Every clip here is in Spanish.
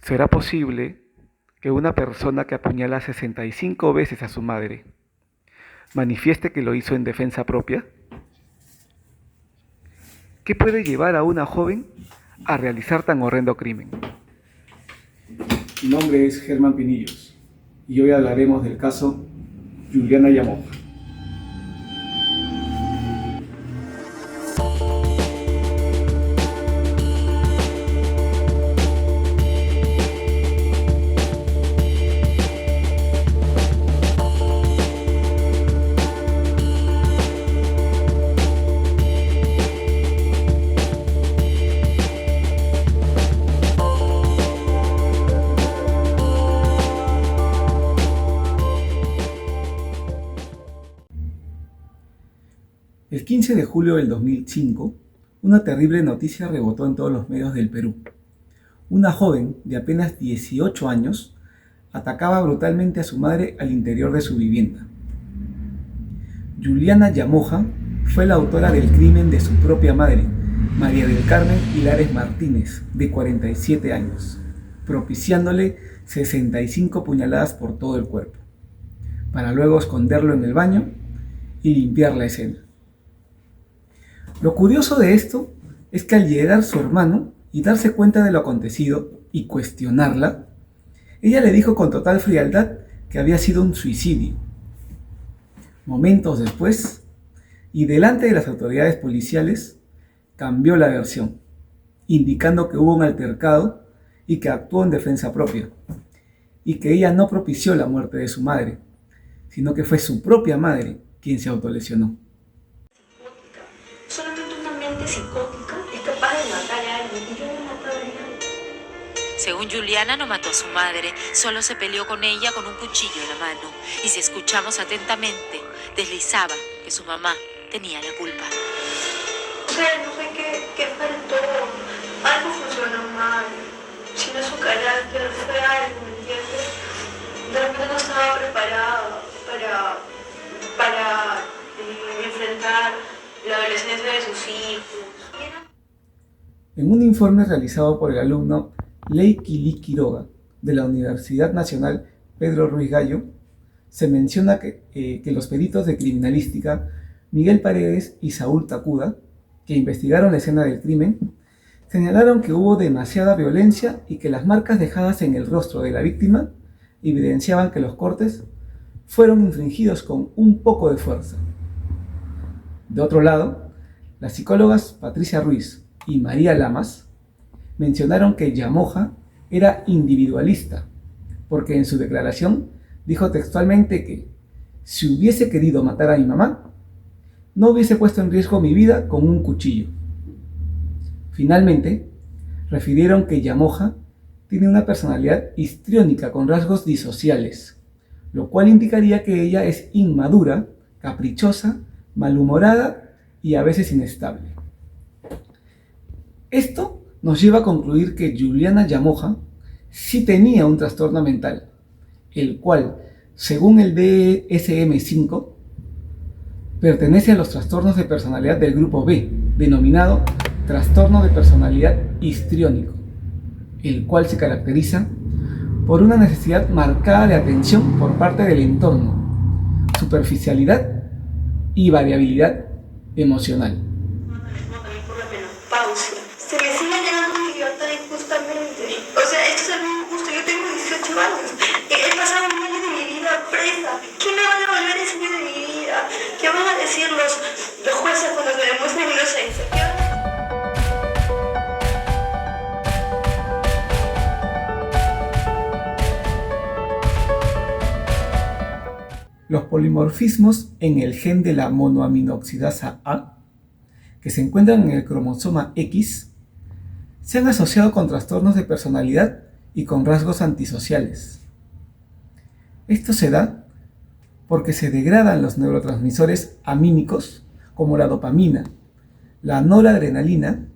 ¿Será posible que una persona que apuñala 65 veces a su madre manifieste que lo hizo en defensa propia? ¿Qué puede llevar a una joven a realizar tan horrendo crimen? Mi nombre es Germán Pinillos y hoy hablaremos del caso Juliana Llamoja. El 15 de julio del 2005, una terrible noticia rebotó en todos los medios del Perú. Una joven de apenas 18 años atacaba brutalmente a su madre al interior de su vivienda. Juliana Llamoja fue la autora del crimen de su propia madre, María del Carmen Hilares Martínez, de 47 años, propiciándole 65 puñaladas por todo el cuerpo, para luego esconderlo en el baño y limpiar la escena. Lo curioso de esto es que al llegar su hermano y darse cuenta de lo acontecido y cuestionarla, ella le dijo con total frialdad que había sido un suicidio. Momentos después, y delante de las autoridades policiales, cambió la versión, indicando que hubo un altercado y que actuó en defensa propia, y que ella no propició la muerte de su madre, sino que fue su propia madre quien se autolesionó. Solamente una mente psicótica es capaz de matar a alguien y yo no he matado a nadie. Según Juliana, no mató a su madre, solo se peleó con ella con un cuchillo en la mano. Y si escuchamos atentamente, deslizaba que su mamá tenía la culpa. O sea, no sé qué faltó. Algo funcionó mal. Si no es su carácter, fue algo, ¿me entiendes? De repente no estaba preparada para enfrentar la adolescencia de sus hijos. En un informe realizado por el alumno Leikili Quiroga de la Universidad Nacional Pedro Ruiz Gallo, se menciona que los peritos de criminalística Miguel Paredes y Saúl Takuda, que investigaron la escena del crimen, señalaron que hubo demasiada violencia y que las marcas dejadas en el rostro de la víctima evidenciaban que los cortes fueron infligidos con un poco de fuerza. De otro lado, las psicólogas Patricia Ruiz y María Lamas mencionaron que Llamoja era individualista, porque en su declaración dijo textualmente que si hubiese querido matar a mi mamá, no hubiese puesto en riesgo mi vida con un cuchillo. Finalmente, refirieron que Llamoja tiene una personalidad histriónica con rasgos disociales, lo cual indicaría que ella es inmadura, caprichosa, malhumorada y a veces inestable. Esto nos lleva a concluir que Juliana Llamoja sí tenía un trastorno mental, el cual, según el DSM-5, pertenece a los trastornos de personalidad del grupo B, denominado trastorno de personalidad histriónico, el cual se caracteriza por una necesidad marcada de atención por parte del entorno, superficialidad y variabilidad emocional. También por la menopausia. Se me sigue llegando mi libertad injustamente. O sea, esto es algo injusto. Yo tengo 18 años. He pasado un año de mi vida presa. ¿Qué me van a devolver ese año de mi vida? ¿Qué van a decir los jueces cuando me demuestren mi inocencia? Los polimorfismos en el gen de la monoaminoxidasa A, que se encuentran en el cromosoma X, se han asociado con trastornos de personalidad y con rasgos antisociales. Esto se da porque se degradan los neurotransmisores amínicos como la dopamina, la noradrenalina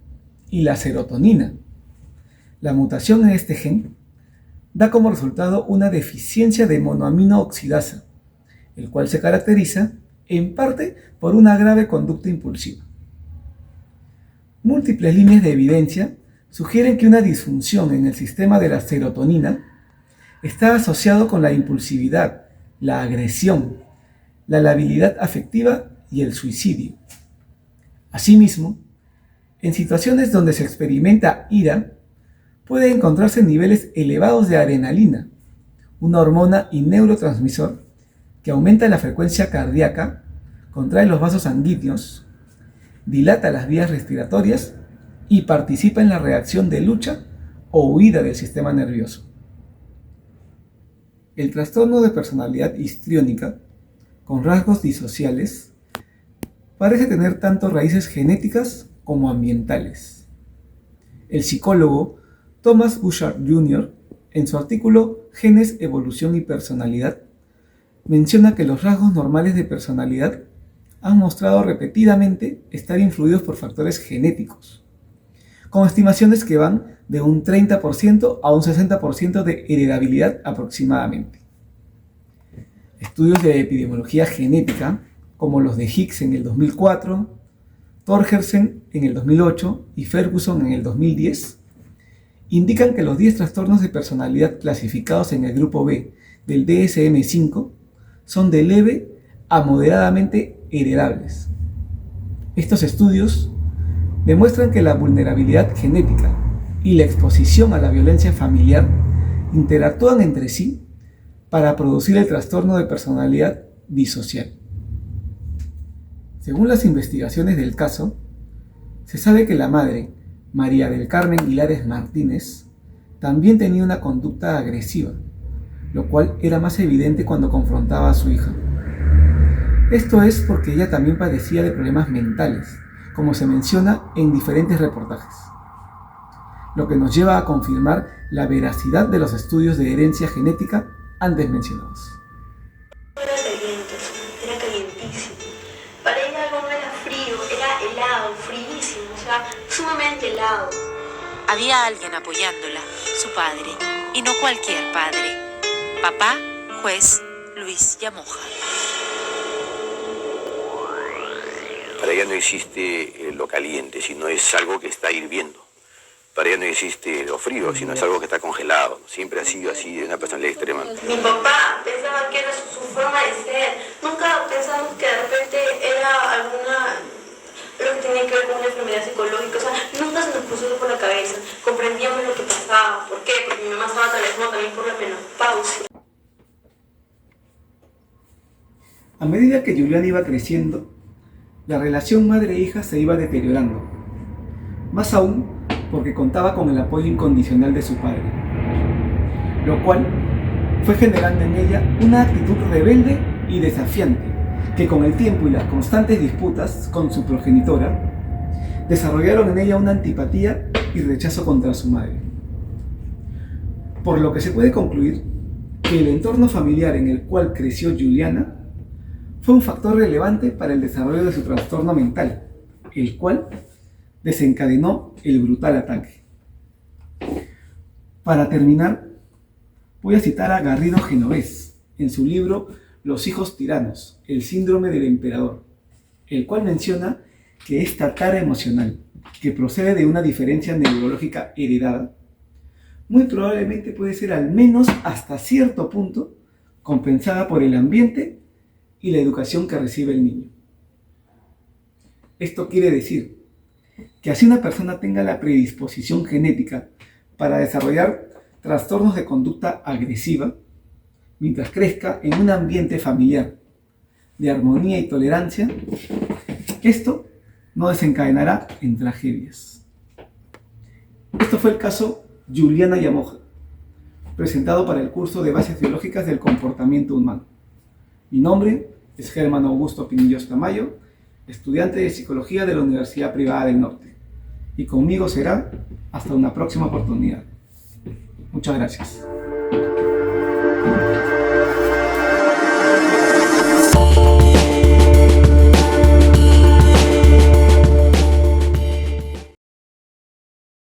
y la serotonina. La mutación en este gen da como resultado una deficiencia de monoaminooxidasa, el cual se caracteriza en parte por una grave conducta impulsiva. Múltiples líneas de evidencia sugieren que una disfunción en el sistema de la serotonina está asociado con la impulsividad, la agresión, la labilidad afectiva y el suicidio. Asimismo, en situaciones donde se experimenta ira, puede encontrarse niveles elevados de adrenalina, una hormona y neurotransmisor que aumenta la frecuencia cardíaca, contrae los vasos sanguíneos, dilata las vías respiratorias y participa en la reacción de lucha o huida del sistema nervioso. El trastorno de personalidad histriónica, con rasgos disociales, parece tener tanto raíces genéticas como ambientales. El psicólogo Thomas Bouchard Jr., en su artículo Genes, Evolución y Personalidad, menciona que los rasgos normales de personalidad han mostrado repetidamente estar influidos por factores genéticos, con estimaciones que van de un 30% a un 60% de heredabilidad aproximadamente. Estudios de epidemiología genética, como los de Hicks en el 2004, Torgersen en el 2008 y Ferguson en el 2010, indican que los 10 trastornos de personalidad clasificados en el grupo B del DSM-5 son de leve a moderadamente heredables. Estos estudios demuestran que la vulnerabilidad genética y la exposición a la violencia familiar interactúan entre sí para producir el trastorno de personalidad disocial. Según las investigaciones del caso, se sabe que la madre, María del Carmen Hilares Martínez, también tenía una conducta agresiva, lo cual era más evidente cuando confrontaba a su hija. Esto es porque ella también padecía de problemas mentales, como se menciona en diferentes reportajes, lo que nos lleva a confirmar la veracidad de los estudios de herencia genética antes mencionados. Era calientísimo. Para ella algo no era frío, era helado, fríísimo, o sea, sumamente helado. Había alguien apoyándola, su padre, y no cualquier padre. Papá, juez Luis Llamoja. Para ella no existe lo caliente, sino es algo que está hirviendo. Para ella no existe lo frío, sino es algo que está congelado. Siempre ha sido así, de una personalidad extrema. Mi papá pensaba que era su forma de ser. Nunca pensamos que de repente era lo que tenía que ver con una enfermedad psicológica. O sea, nunca se nos puso eso por la cabeza. Comprendíamos lo que pasaba. ¿Por qué? Porque mi mamá estaba atravesando también por la menopausia. A medida que Juliana iba creciendo, la relación madre-hija se iba deteriorando. Más aún porque contaba con el apoyo incondicional de su padre, lo cual fue generando en ella una actitud rebelde y desafiante, que con el tiempo y las constantes disputas con su progenitora, desarrollaron en ella una antipatía y rechazo contra su madre. Por lo que se puede concluir que el entorno familiar en el cual creció Juliana fue un factor relevante para el desarrollo de su trastorno mental, el cual desencadenó el brutal ataque. Para terminar, voy a citar a Garrido Genovés en su libro Los hijos tiranos, el síndrome del emperador, el cual menciona que esta tara emocional, que procede de una diferencia neurológica heredada, muy probablemente puede ser al menos hasta cierto punto compensada por el ambiente y la educación que recibe el niño. Esto quiere decir que así una persona tenga la predisposición genética para desarrollar trastornos de conducta agresiva, mientras crezca en un ambiente familiar de armonía y tolerancia, esto no desencadenará en tragedias. Esto fue el caso Juliana Llamoja, presentado para el curso de Bases Biológicas del Comportamiento Humano. Mi nombre es Germán Augusto Pinillos Tamayo, estudiante de Psicología de la Universidad Privada del Norte. Y conmigo será hasta una próxima oportunidad. Muchas gracias.